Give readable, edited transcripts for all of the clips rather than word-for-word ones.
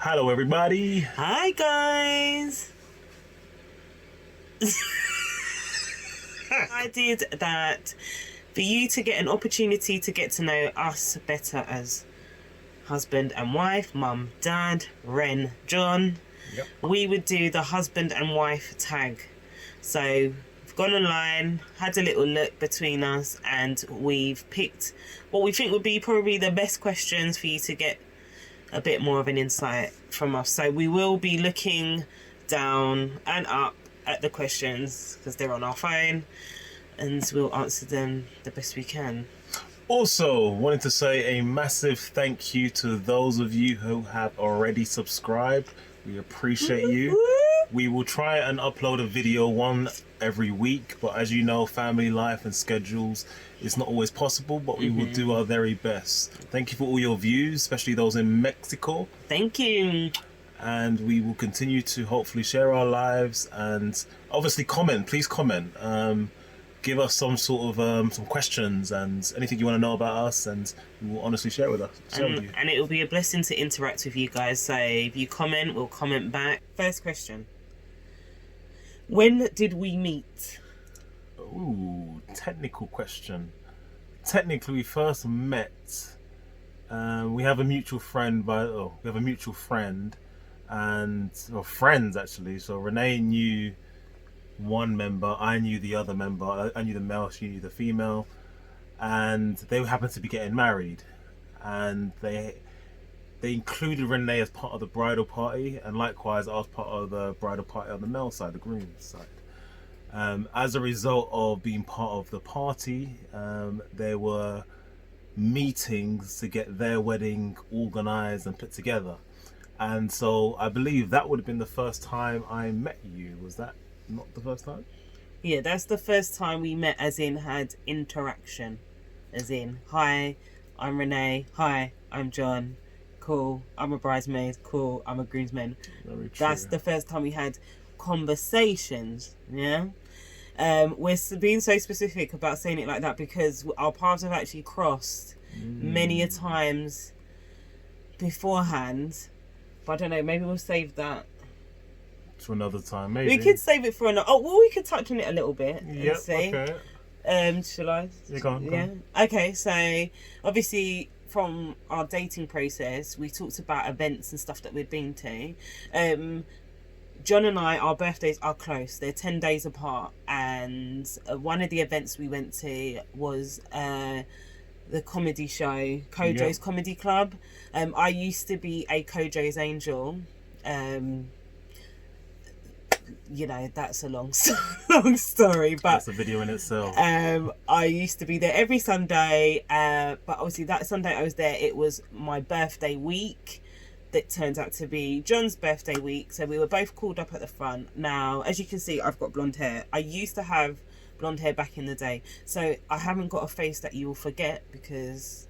Hello, everybody. Hi, guys. I did that for you to get an opportunity to get to know us better as husband and wife, mum, dad, Ren, John. Yep. We would do the husband and wife tag. So we've gone online, had a little look between us, and we've picked what we think would be probably the best questions for you to get a bit more of an insight from us. So we will be looking down and up at the questions because they're on our phone, and we'll answer them the best we can. Also, wanted to say a massive thank you to those of you who have already subscribed. We appreciate you. We will try and upload a video one every week, but as you know, family life and schedules is not always possible, but we will do our very best. Thank you for all your views, especially those in Mexico. Thank you. And we will continue to hopefully share our lives and obviously comment. Please comment. Give us some sort of some questions and anything you want to know about us, and we will honestly share with us. With you. And it will be a blessing to interact with you guys. So if you comment, we'll comment back. First question. When did we meet? Ooh, technical question. Technically, we first met. We have a mutual friend and friends actually. So Renee knew one member, I knew the other member. I knew the male, she knew the female, and they happened to be getting married, and they included Renee as part of the bridal party, and likewise I was part of the bridal party on the male side, the groom's side. As a result of being part of the party, there were meetings to get their wedding organised and put together, and so I believe that would have been the first time I met you. Was that not the first time? Yeah, that's the first time we met, as in had interaction. As in, hi, I'm Renee. Hi, I'm John. Cool, I'm a bridesmaid. Cool, I'm a groomsman. Very true. That's the first time we had conversations, yeah? We're being so specific about saying it like that because our paths have actually crossed many a times beforehand. But I don't know, maybe we'll save that to another time, maybe. we could save it for another. Oh, well, we could touch on it a little bit and Yep, see. okay. Shall I? Yeah, go on, go on. Okay, so obviously from our dating process, we talked about events and stuff that we'd been to. John and I, our birthdays are close. They're 10 days apart, and one of the events we went to was the comedy show, Kojo's Comedy Club. I used to be a Kojo's angel. You know, that's a long story, but that's a video in itself. I used to be there every Sunday, but obviously that Sunday I was there, it was my birthday week that turned out to be John's birthday week, so we were both called up at the front. Now, as you can see, I've got blonde hair. I used to have blonde hair back in the day, so I haven't got a face that you will forget because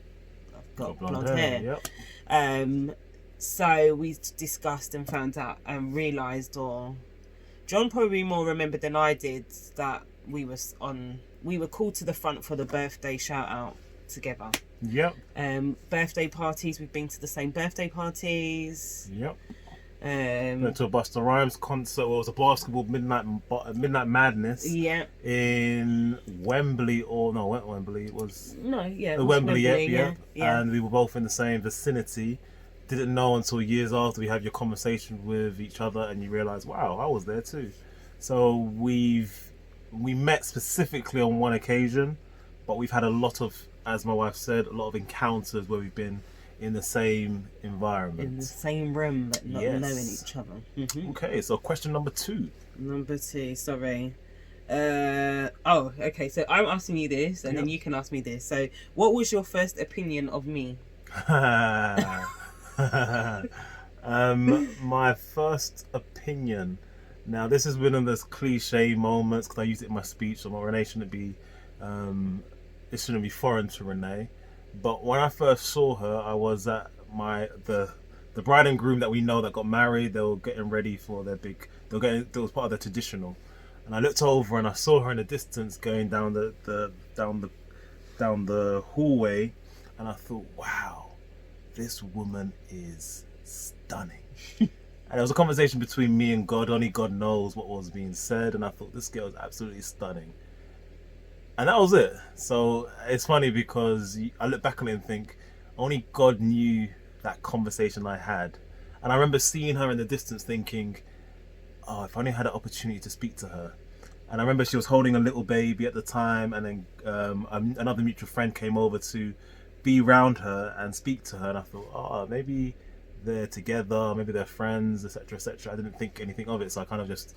I've got blonde hair. Yep. So we discussed and found out and realised, or John probably more remembered than I did, that we were called to the front for the birthday shout out together. Yep. Birthday parties, we've been to the same birthday parties. Yep. Went to a Busta Rhymes concert. It was a basketball midnight madness. Yeah. In Wembley, or no, not Wembley. It was Wembley. Yeah. Yeah. And we were both in the same vicinity. Didn't know until years after we had your conversation with each other, and you realise, wow, I was there too. So we met specifically on one occasion, but we've had a lot of, as my wife said, a lot of encounters where we've been in the same environment, in the same room, but not knowing each other. Mm-hmm. Okay, so question number two. Sorry. Okay, so I'm asking you this, and then you can ask me this. So, what was your first opinion of me? My first opinion. Now, this is one of those cliche moments because I used it in my speech. So Renee shouldn't be, it shouldn't be foreign to Renee. But when I first saw her, I was at the bride and groom that we know that got married. They were getting ready for their big. It was part of their traditional. And I looked over and I saw her in the distance going down the hallway, and I thought, wow, this woman is stunning. And there was a conversation between me and God. Only God knows what was being said. And I thought, this girl is absolutely stunning. And that was it. So it's funny because I look back on it and think, only God knew that conversation I had. And I remember seeing her in the distance thinking, oh, if I only had an opportunity to speak to her. And I remember she was holding a little baby at the time. And then another mutual friend came over to be around her and speak to her. And I thought, oh, maybe they're together, maybe they're friends, etc., etc. I didn't think anything of it, so I kind of just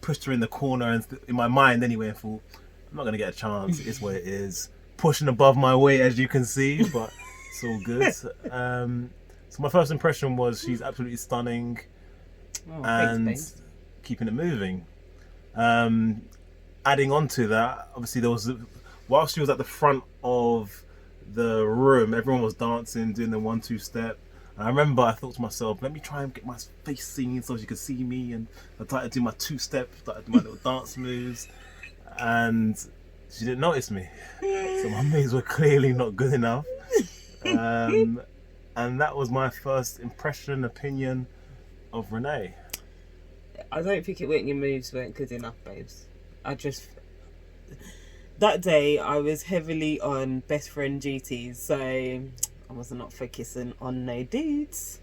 pushed her in the corner, and in my mind anyway, I thought, I'm not gonna get a chance. It is what it is. Pushing above my weight, as you can see, but it's all good. So my first impression was she's absolutely stunning, and thanks, keeping it moving. Adding on to that, obviously while she was at the front of the room, everyone was dancing, doing the 1-2 step. And I remember I thought to myself, let me try and get my face seen so she could see me. And I started to do my 2-step, started to do my little dance moves. And she didn't notice me. So my moves were clearly not good enough. And that was my first opinion of Renee. I don't think your moves weren't good enough, babes. That day I was heavily on best friend duties, so I was not focusing on no dudes.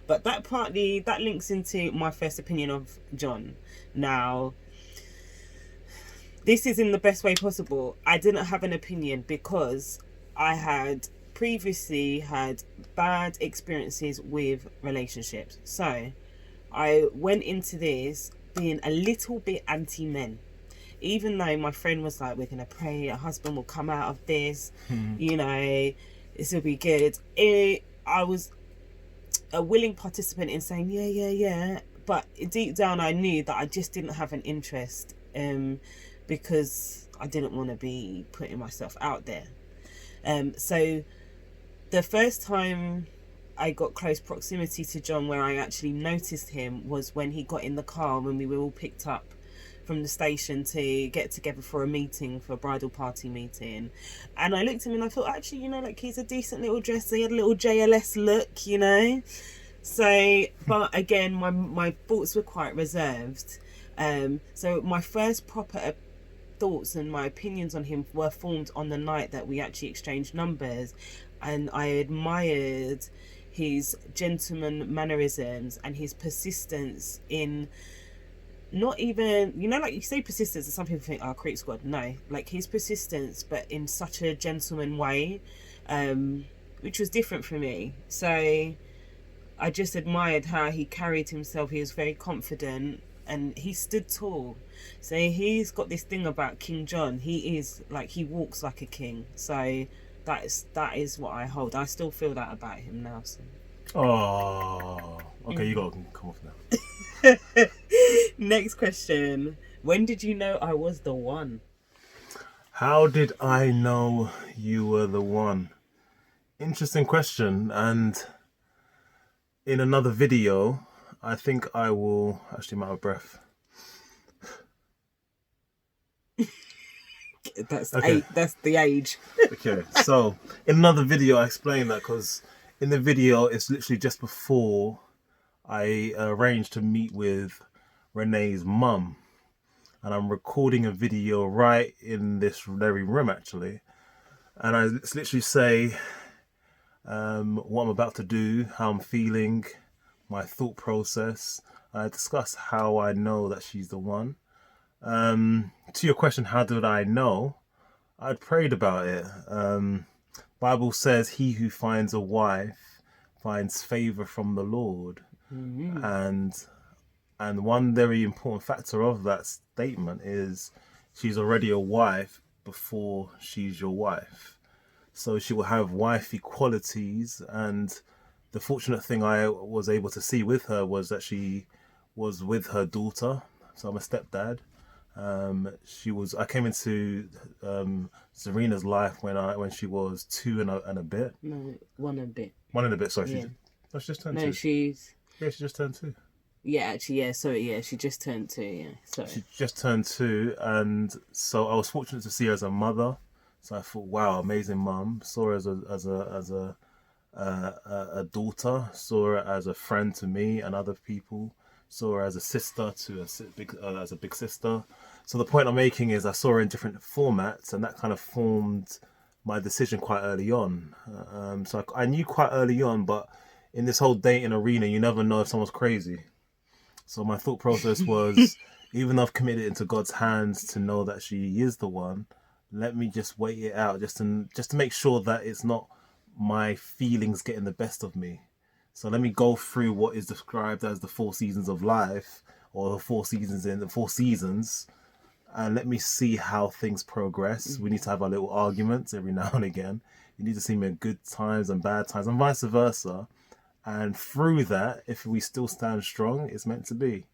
But that links into my first opinion of John. Now, this is in the best way possible. I didn't have an opinion because I had previously had bad experiences with relationships. So I went into this being a little bit anti-men. Even though my friend was like, we're going to pray, a husband will come out of this, you know, this will be good. I was a willing participant in saying, yeah. But deep down, I knew that I just didn't have an interest because I didn't want to be putting myself out there. So the first time I got close proximity to John where I actually noticed him was when he got in the car when we were all picked up from the station to get together for a bridal party meeting. And I looked at him and I thought, actually, you know, like, he's a decent little dresser. He had a little JLS look, you know. So, but again, my thoughts were quite reserved. So my first proper thoughts and my opinions on him were formed on the night that we actually exchanged numbers, and I admired his gentleman mannerisms and his persistence in not even, you know, like you say persistence and some people think, oh, creep squad. No, like his persistence, but in such a gentleman way, which was different for me. So I just admired how he carried himself. He was very confident and he stood tall. So he's got this thing about King John. He is like, he walks like a king. So that is what I hold. I still feel that about him now. So. Oh, okay, you gotta come off now. Next question. When did you know I was the one? How did I know you were the one? Interesting question. And in another video, I think I will actually, I'm out of breath. That's okay. That's the age. Okay, so in another video I explained that because in the video it's literally just before I arranged to meet with Renee's mum, and I'm recording a video right in this very room actually, and I literally say what I'm about to do, how I'm feeling, my thought process. I discuss how I know that she's the one. To your question, how did I know? I'd prayed about it. Bible says he who finds a wife finds favor from the Lord. Mm-hmm. And one very important factor of that statement is she's already a wife before she's your wife. So she will have wifey qualities, and the fortunate thing I was able to see with her was that she was with her daughter. So I'm a stepdad. I came into Serena's life when she was 2 and a bit. No, 1 and a bit. 1 and a bit. Sorry, yeah. She just turned 2. No, she's. Yeah, she just turned 2. Yeah, actually, yeah. Sorry, yeah, she just turned 2. Yeah, sorry. She just turned 2, and so I was fortunate to see her as a mother. So I thought, wow, amazing mum. Saw her as a daughter, saw her as a friend to me and other people, saw her as a sister to as a big sister. So the point I'm making is I saw her in different formats, and that kind of formed my decision quite early on. So I knew quite early on, but in this whole dating arena, you never know if someone's crazy. So my thought process was, even though I've committed it into God's hands to know that she is the one, let me just wait it out, just to make sure that it's not my feelings getting the best of me. So let me go through what is described as the 4 seasons of life, or the 4 seasons, and let me see how things progress. We need to have our little arguments every now and again. You need to see me in good times and bad times, and vice versa. And through that, if we still stand strong, it's meant to be.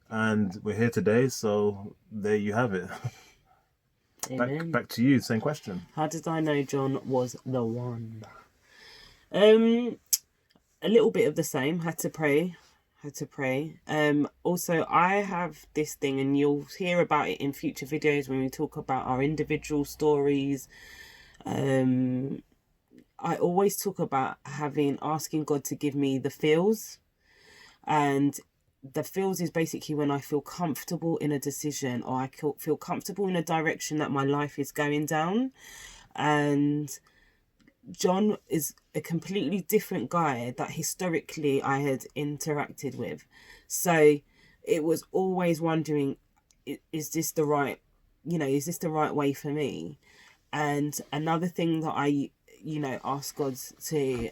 And we're here today, so there you have it. Amen. Back to you, same question. How did I know John was the one? A little bit of the same. Had to pray. Also, I have this thing, and you'll hear about it in future videos when we talk about our individual stories. I always talk about asking God to give me the feels, and the feels is basically when I feel comfortable in a decision, or I feel comfortable in a direction that my life is going down. And John is a completely different guy that historically I had interacted with. So it was always wondering, is this the right, is this the right way for me? And another thing that I, asked God to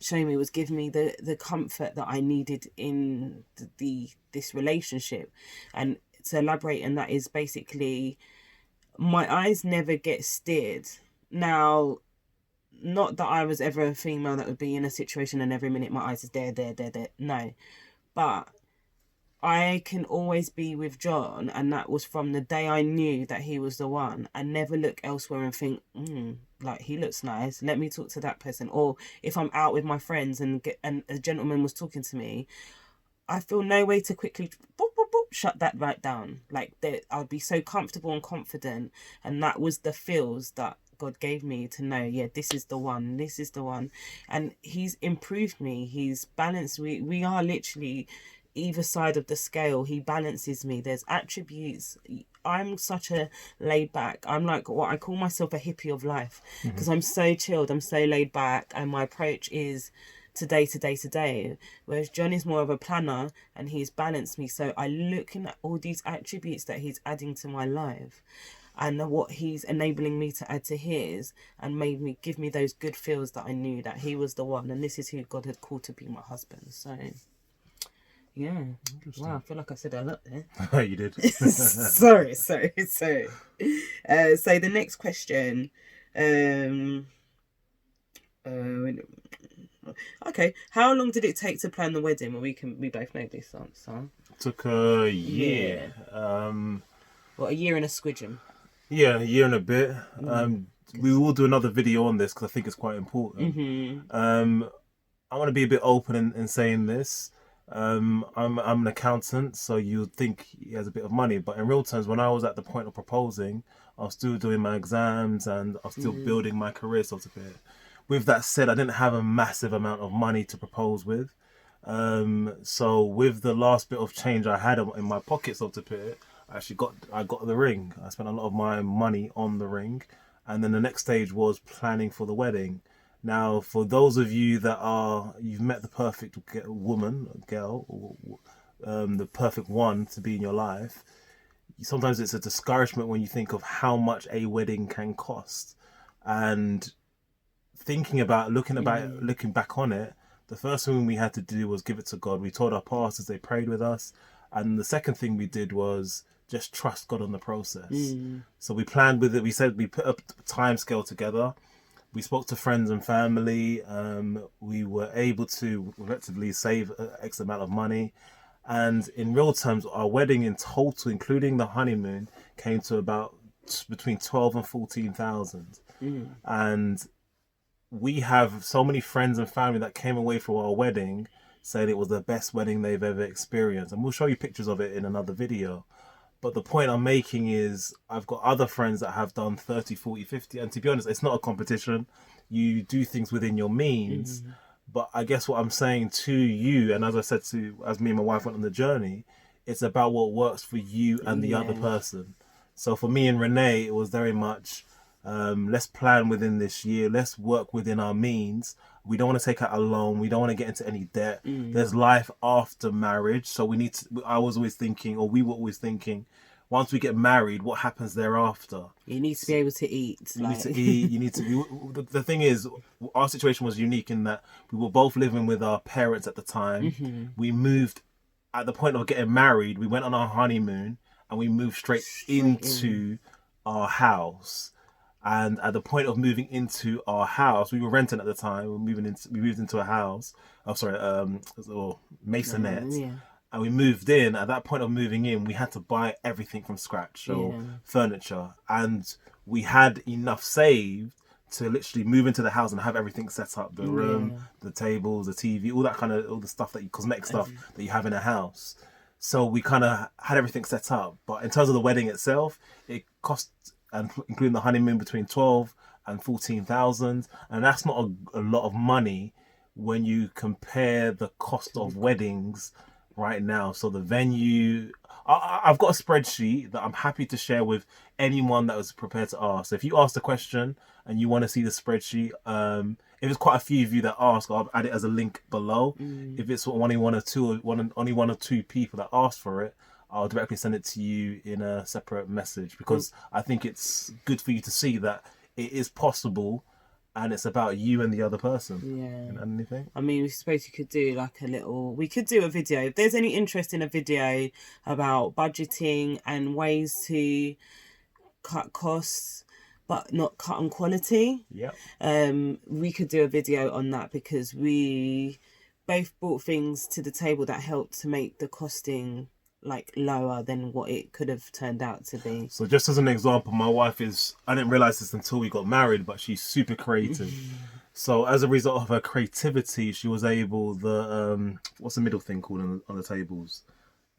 show me was give me the comfort that I needed in this relationship. And to elaborate, and that is basically, my eyes never get steered. Now, not that I was ever a female that would be in a situation and every minute my eyes is there. No. But I can always be with John, and that was from the day I knew that he was the one, and never look elsewhere and think, like, he looks nice, let me talk to that person. Or if I'm out with my friends and a gentleman was talking to me, I feel no way to quickly shut that right down. Like, I'd be so comfortable and confident, and that was the feels that God gave me to know, yeah, this is the one. And he's improved me, he's balanced. We are literally either side of the scale. He balances me. There's attributes. I'm such a laid back, I'm like what I call myself a hippie of life, because I'm so chilled, I'm so laid back, and my approach is today. Whereas John is more of a planner, and he's balanced me. So I looking at all these attributes that he's adding to my life, and what he's enabling me to add to his, and give me those good feels that I knew that he was the one, and this is who God had called to be my husband. So yeah. Wow, I feel like I said a lot there. You did. Sorry. So the next question. Okay. How long did it take to plan the wedding? Well, we both know this answer. Took a year. Yeah. What, a year and a squidgen? Yeah, a year and a bit. We will do another video on this because I think it's quite important. I want to be a bit open in saying this. I'm an accountant, so you'd think he has a bit of money, but in real terms, when I was at the point of proposing, I was still doing my exams and I was still building my career, so to speak. With that said, I didn't have a massive amount of money to propose with. So with the last bit of change I had in my pocket, so to speak, I got the ring. I spent a lot of my money on the ring, and then the next stage was planning for the wedding. Now, for those of you you've met the perfect girl, the perfect one to be in your life, sometimes it's a discouragement when you think of how much a wedding can cost. And looking back on it, the first thing we had to do was give it to God. We told our pastors, they prayed with us. And the second thing we did was just trust God on the process. So we planned with it. We said we put a time scale together. We spoke to friends and family. We were able to relatively save X amount of money. And in real terms, our wedding in total, including the honeymoon, came to about between 12 and 14,000. And we have so many friends and family that came away from our wedding saying it was the best wedding they've ever experienced. And we'll show you pictures of it in another video. But the point I'm making is I've got other friends that have done 30, 40, 50. And to be honest, it's not a competition. you do things within your means. But I guess what I'm saying to you, and as I said as me and my wife went on the journey, it's about what works for you and the other person. So for me and Renee, it was very much, let's plan within this year. Let's work within our means. We don't want to take out a loan. We don't want to get into any debt. There's life after marriage. So we need to, I was always thinking, or we were always thinking, once we get married, what happens thereafter? You need to be able to eat. You need to eat. You need to be. The thing is, our situation was unique in that we were both living with our parents at the time. We moved at the point of getting married. We went on our honeymoon and we moved straight into our house. And at the point of moving into our house, we were renting at the time. We moved into a house. Oh, sorry, or masonette. And we moved in. At that point of moving in, we had to buy everything from scratch, so furniture. And we had enough saved to literally move into the house and have everything set up: the room, the tables, the TV, all that kind of, all the stuff cosmetic stuff that you have in a house. So we kind of had everything set up. But in terms of the wedding itself, it cost, and including the honeymoon, between 12 and 14,000, and that's not a lot of money when you compare the cost of weddings right now. So the venue, I've got a spreadsheet that I'm happy to share with anyone that was prepared to ask. So if you asked a question and you want to see the spreadsheet, if it's quite a few of you that ask, I'll add it as a link below. If it's only one or two people that asked for it, I'll directly send it to you in a separate message, because I think it's good for you to see that it is possible. And it's about you and the other person. Yeah. And anything? I mean, we suppose you could do like we could do a video. If there's any interest in a video about budgeting and ways to cut costs, but not cut on quality. We could do a video on that, because we both brought things to the table that helped to make the costing like lower than what it could have turned out to be. So just as an example, my wife I didn't realize this until we got married, but she's super creative. So as a result of her creativity, she was able, what's the middle thing called on the tables?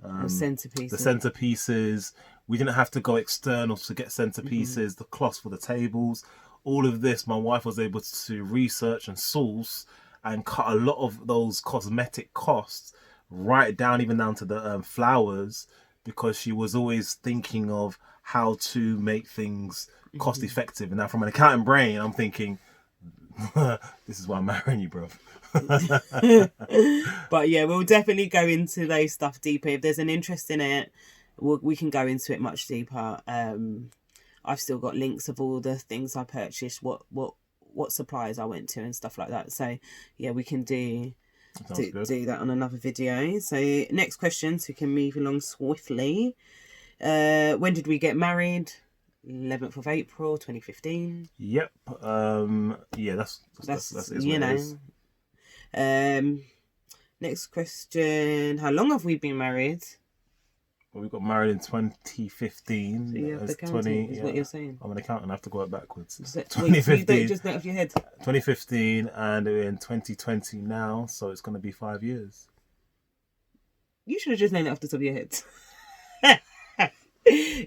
The centerpieces. The centerpieces. We didn't have to go external to get centerpieces, the cloths for the tables. All of this, my wife was able to research and source and cut a lot of those cosmetic costs right down, even down to the flowers, because she was always thinking of how to make things cost effective. And now from an accountant brain, I'm thinking, this is why I'm marrying you, bro. But yeah, we'll definitely go into those stuff deeper. If there's an interest in it, we can go into it much deeper. I've still got links of all the things I purchased, what suppliers I went to and stuff like that. So yeah, we can do that on another video. So next question, so we can move along swiftly. When did we get married? 11th of April 2015. Yep. Yeah, that's you know. Next question, how long have we been married? Well, we got married in 2015. So you have to count it, is what you're saying. I'm an accountant, I have to go backwards. 2015. Wait, so you don't just out of your head? 2015, and we're in 2020 now, so it's going to be 5 years. You should have just known it off the top of your head.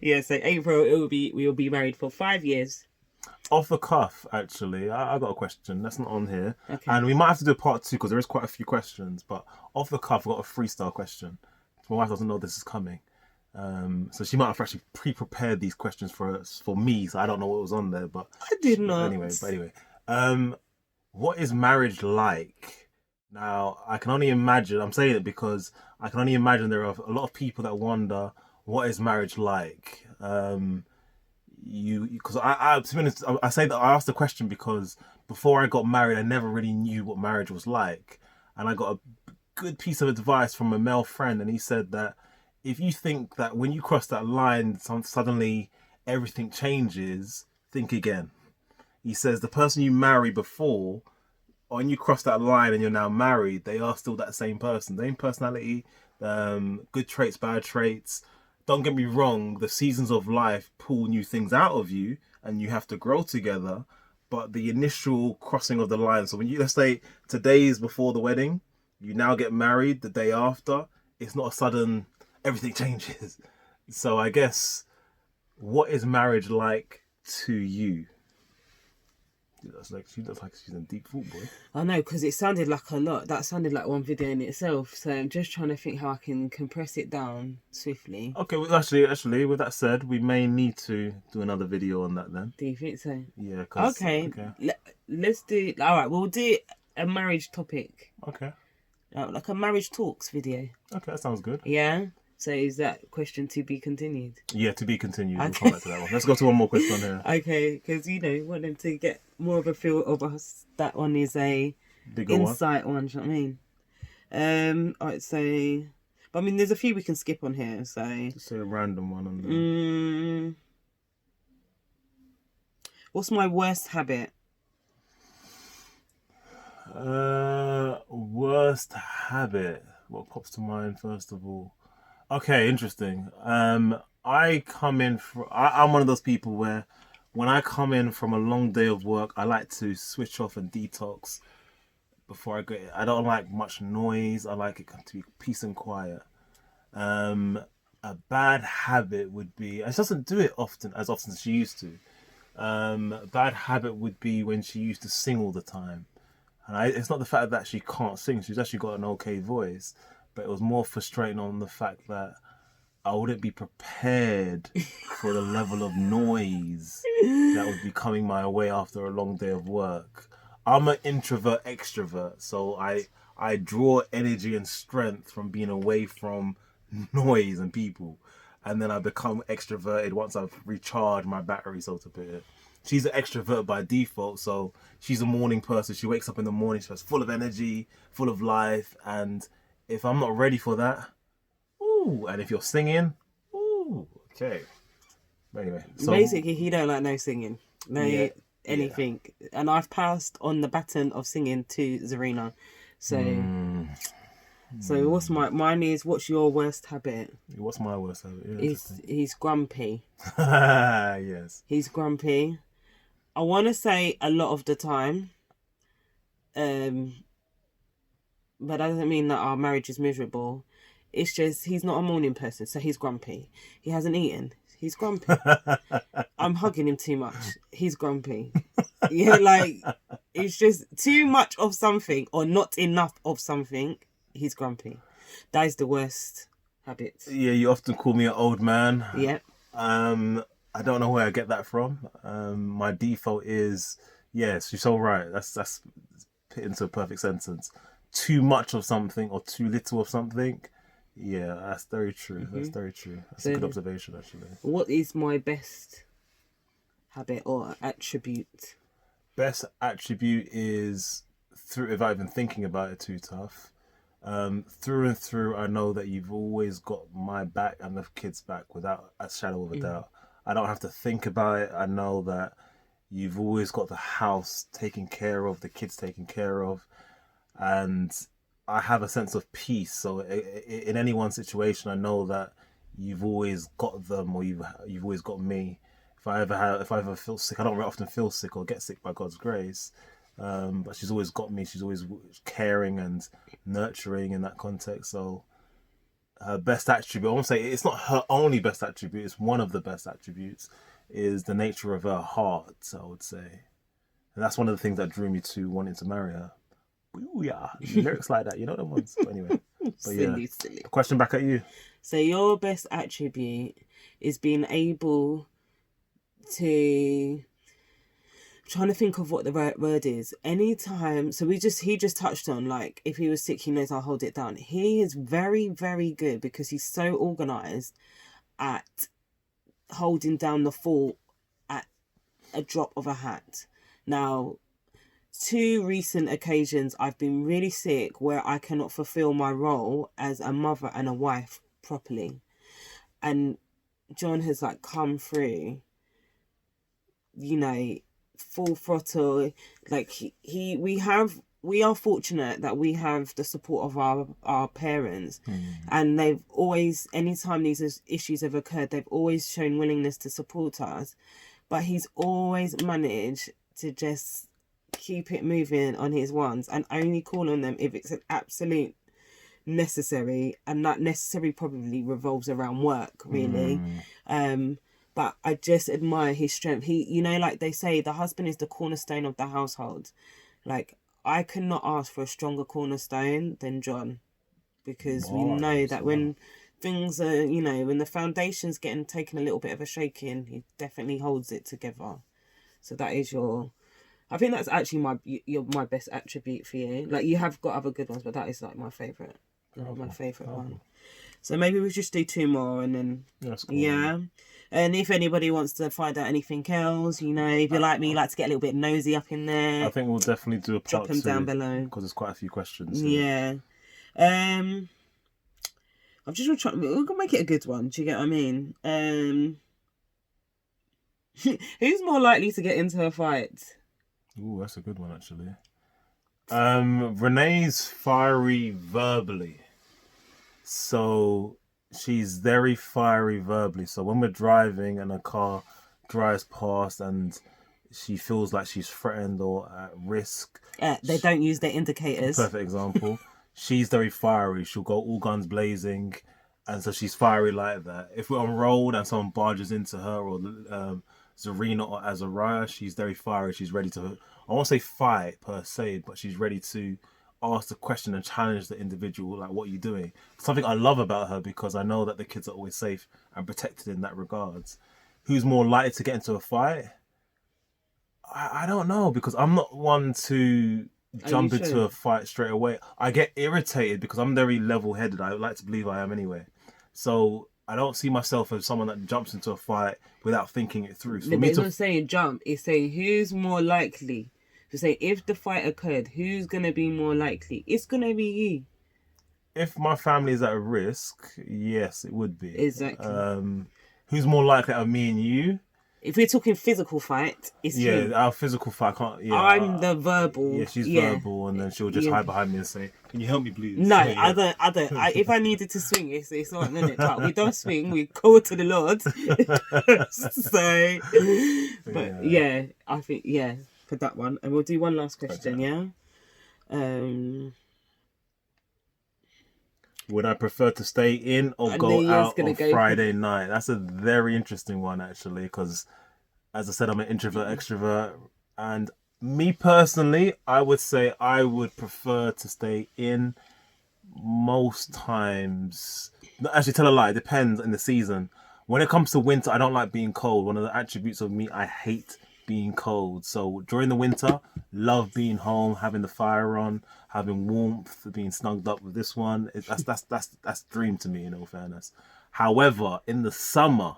Yeah, so April, we'll be married for 5 years. Off the cuff, actually, I got a question that's not on here. Okay. And we might have to do a part 2 because there is quite a few questions, but off the cuff, I've got a freestyle question. My wife doesn't know this is coming. So she might have actually pre-prepared these questions for me, so I don't know what was on there. But I did not. Anyway, what is marriage like? Now, I can only imagine, I'm saying it because I can only imagine there are a lot of people that wonder, what is marriage like? Because to be honest, I say that I asked the question because before I got married, I never really knew what marriage was like. And I got a good piece of advice from a male friend, and he said that if you think that when you cross that line, suddenly everything changes, think again. He says the person you marry before, or when you cross that line and you're now married, they are still that same person, same personality, good traits, bad traits. Don't get me wrong, the seasons of life pull new things out of you and you have to grow together. But the initial crossing of the line, so when let's say today is before the wedding, you now get married the day after, it's not a sudden, everything changes. So I guess, what is marriage like to you? She looks like she's in deep thought, boy. I know, because it sounded like a lot. That sounded like one video in itself. So I'm just trying to think how I can compress it down swiftly. Okay, well, actually, with that said, we may need to do another video on that then. Do you think so? Yeah. Cause, Okay. Let's do. All right, we'll do a marriage topic. Okay. Like a marriage talks video. Okay, that sounds good. Yeah. So is that question to be continued? Yeah, to be continued. Okay. We'll come back to that one. Let's go to one more question here. Okay, because want them to get more of a feel of us. That one is a Bigger insight one. Do you know what I mean? Alright, so, but I mean, there's a few we can skip on here. So just say a random one on there. What's my worst habit? Worst habit. What pops to mind first of all? Okay, interesting. I come in I'm one of those people where when I come in from a long day of work, I like to switch off and detox before I go. I don't like much noise. I like it to be peace and quiet. A bad habit would be, she doesn't do it as often as she used to. A bad habit would be when she used to sing all the time. And it's not the fact that she can't sing. She's actually got an okay voice. But it was more frustrating on the fact that I wouldn't be prepared for the level of noise that would be coming my way after a long day of work. I'm an introvert extrovert, so I draw energy and strength from being away from noise and people. And then I become extroverted once I've recharged my battery, so to put it. She's an extrovert by default, so she's a morning person. She wakes up in the morning, she's full of energy, full of life, and if I'm not ready for that, ooh, and if you're singing, ooh, okay. But anyway, so basically, he don't like no singing, anything, and I've passed on the baton of singing to Zarina. So, so what's mine is what's your worst habit? What's my worst habit? He's grumpy. Yes. He's grumpy. I want to say a lot of the time, but that doesn't mean that our marriage is miserable. It's just he's not a morning person, so he's grumpy. He hasn't eaten. He's grumpy. I'm hugging him too much. He's grumpy. Yeah, like it's just too much of something or not enough of something. He's grumpy. That is the worst habit. Yeah, you often call me an old man. Yep. I don't know where I get that from. My default is, yes, you're so right. That's put into a perfect sentence. Too much of something or too little of something. Yeah, that's very true. Mm-hmm. That's very true. That's a good observation, actually. What is my best habit or attribute? Best attribute is, without even thinking about it too tough, through and through, I know that you've always got my back and the kids' back without a shadow of a doubt. I don't have to think about it. I know that you've always got the house taken care of, the kids taken care of, and I have a sense of peace. So in any one situation, I know that you've always got them, or you've always got me. If I ever feel sick, I don't very often feel sick or get sick by God's grace. But she's always got me. She's always caring and nurturing in that context. So her best attribute, I won't say it's not her only best attribute, it's one of the best attributes, is the nature of her heart, I would say. And that's one of the things that drew me to wanting to marry her. Ooh, yeah, lyrics like that, you know the ones. But anyway, Silly. Question back at you. So your best attribute is being able to, trying to think of what the right word is. Anytime, so he just touched on, like, if he was sick, he knows I'll hold it down. He is very, very good because he's so organised at holding down the fort at a drop of a hat. Now, 2 recent occasions I've been really sick where I cannot fulfill my role as a mother and a wife properly. And John has like come through, full throttle. Like we are fortunate that we have the support of our parents, and they've always, anytime these issues have occurred, they've always shown willingness to support us. But he's always managed to just keep it moving on his ones and only call on them if it's an absolute necessary, and that necessary probably revolves around work, really. but I just admire his strength. He, you know, like they say, the husband is the cornerstone of the household. Like, I cannot ask for a stronger cornerstone than John, because we know Bars, that wow. when things are, you know, when the foundation's getting taken a little bit of a shaking, he definitely holds it together. So that is your, I think that's actually my best attribute for you. Like, you have got other good ones, but that is like my favourite. My favourite one. So maybe we just do 2 more and then, That's cool. yeah. And if anybody wants to find out anything else, you know, if you like me, like to get a little bit nosy up in there, I think we'll definitely do a drop part them 2 down below. because there's quite a few questions. Yeah. I'm just gonna try. We're gonna make it a good one. Do you get what I mean? Who's more likely to get into a fight? Ooh, that's a good one actually. Renee's fiery verbally. So she's very fiery verbally. So when we're driving and a car drives past and she feels like she's threatened or at risk. They don't use their indicators. Perfect example. She's very fiery. She'll go all guns blazing. And so she's fiery like that. If we're on road and someone barges into her or Zarina or Azariah, she's very fiery. She's ready to, I won't say fight per se, but she's ready to ask the question and challenge the individual, like, what are you doing? Something I love about her, because I know that the kids are always safe and protected in that regards. Who's more likely to get into a fight? I don't know, because I'm not one to jump into a fight straight away. I get irritated because I'm very level-headed. I like to believe I am anyway. So I don't see myself as someone that jumps into a fight without thinking it through. So but it's not saying jump. It's saying who's more likely. To say if the fight occurred, who's gonna be more likely? It's gonna be you. If my family is at risk, yes, it would be. Exactly. Who's more likely out of me and you? If we're talking physical fight, it's you. Our physical fight can't. Yeah, I'm the verbal. Yeah, she's verbal, and then she'll just hide behind me and say, "Can you help me, please?" No, I don't. If I needed to swing, it's not, isn't it? But we don't swing. We call to the Lord. So, but yeah, I think for that one, and we'll do one last question. Okay. Yeah. Would I prefer to stay in or go out on Friday night? That's a very interesting one, actually, because, as I said, I'm an introvert, extrovert. And me personally, I would say I would prefer to stay in most times. No, actually, tell a lie. It depends in the season. When it comes to winter, I don't like being cold. One of the attributes of me, I hate being cold. So during the winter, love being home, having the fire on, having warmth, being snugged up with this one. That's dream to me, in all fairness. However, in the summer,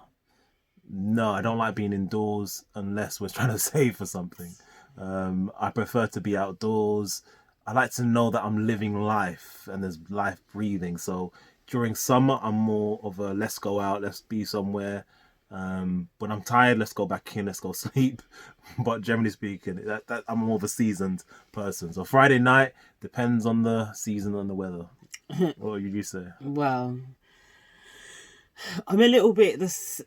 no, I don't like being indoors unless we're trying to save for something. I prefer to be outdoors. I like to know that I'm living life and there's life breathing. So during summer, I'm more of a let's go out, let's be somewhere. When I'm tired, let's go back in, let's go sleep. But generally speaking, that I'm more of a seasoned person. So Friday night depends on the season and the weather. What would you say? Well, I'm a little bit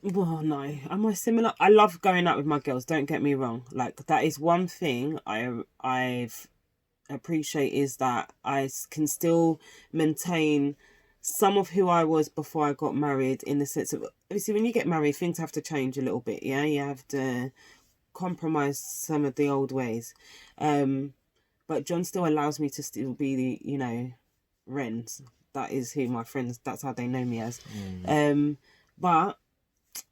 well, no, am I similar? I love going out with my girls. Don't get me wrong. Like, that is one thing I've appreciate, is that I can still maintain some of who I was before I got married, in the sense of, obviously when you get married, things have to change a little bit. Yeah, you have to compromise some of the old ways. But John still allows me to still be the, Rens. That is who my friends, that's how they know me as. But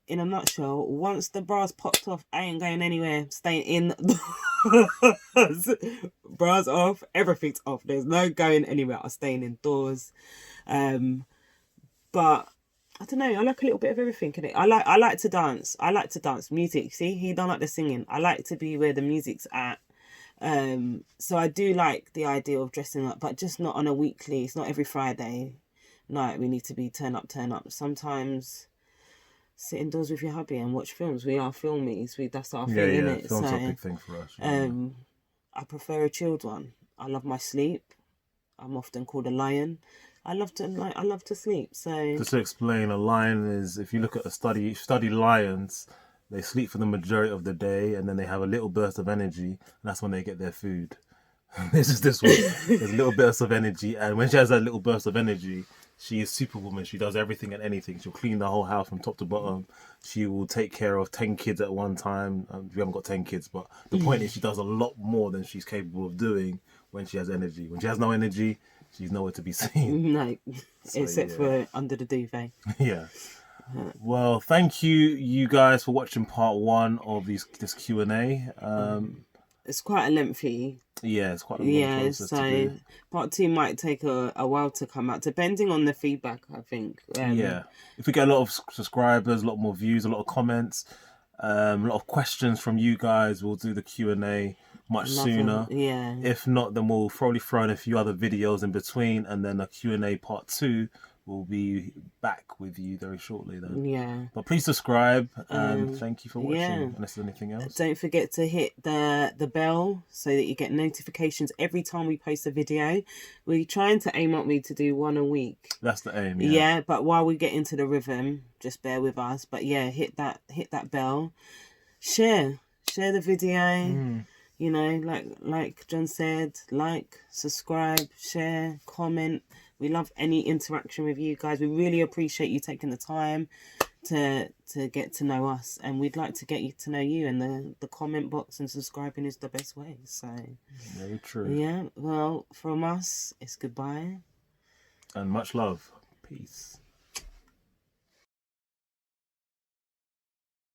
in a nutshell, once the bra's popped off, I ain't going anywhere. Staying in. Bra's off, everything's off. There's no going anywhere. I'm staying indoors. But I don't know. I like a little bit of everything in it. I like to dance. I like to dance. Music. See, he don't like the singing. I like to be where the music's at. So I do like the idea of dressing up, but just not on a weekly. It's not every Friday night we need to be turn up. Sometimes sit indoors with your hubby and watch films. We are filmies. That's our thing, innit? Film's a big thing for us. I prefer a chilled one. I love my sleep. I'm often called a lion. I love to sleep. So just to explain, a lion is, if you look at study lions, they sleep for the majority of the day, and then they have a little burst of energy, and that's when they get their food. This is this one. There's little bursts of energy, and when she has that little burst of energy, She is superwoman. She does everything and anything. She'll clean the whole house from top to bottom. She will take care of 10 kids at one time. We haven't got 10 kids, but the point is she does a lot more than she's capable of doing when she has energy. When she has no energy, she's nowhere to be seen. No, except for under the duvet. Yeah. Well, thank you guys for watching part 1 of this Q&A. It's quite a lengthy. Yeah, it's quite a long process to do. Part 2 might take a while to come out, depending on the feedback, I think. Yeah. If we get a lot of subscribers, a lot more views, a lot of comments, a lot of questions from you guys, we'll do the Q&A much sooner. Yeah. If not, then we'll probably throw in a few other videos in between, and then a Q&A part 2 will be back with you very shortly then. Yeah. But please subscribe, and thank you for watching. Yeah. Unless there's anything else. Don't forget to hit the bell so that you get notifications every time we post a video. We're trying to aim up to do 1 a week. That's the aim, yeah. But while we get into the rhythm, just bear with us. But yeah, hit that bell. Share the video. You know, like John said, subscribe, share, comment. We love any interaction with you guys. We really appreciate you taking the time to get to know us, and we'd like to get you to know you, and the comment box and subscribing is the best way. So very true. Yeah, well, from us, it's goodbye and much love. Peace.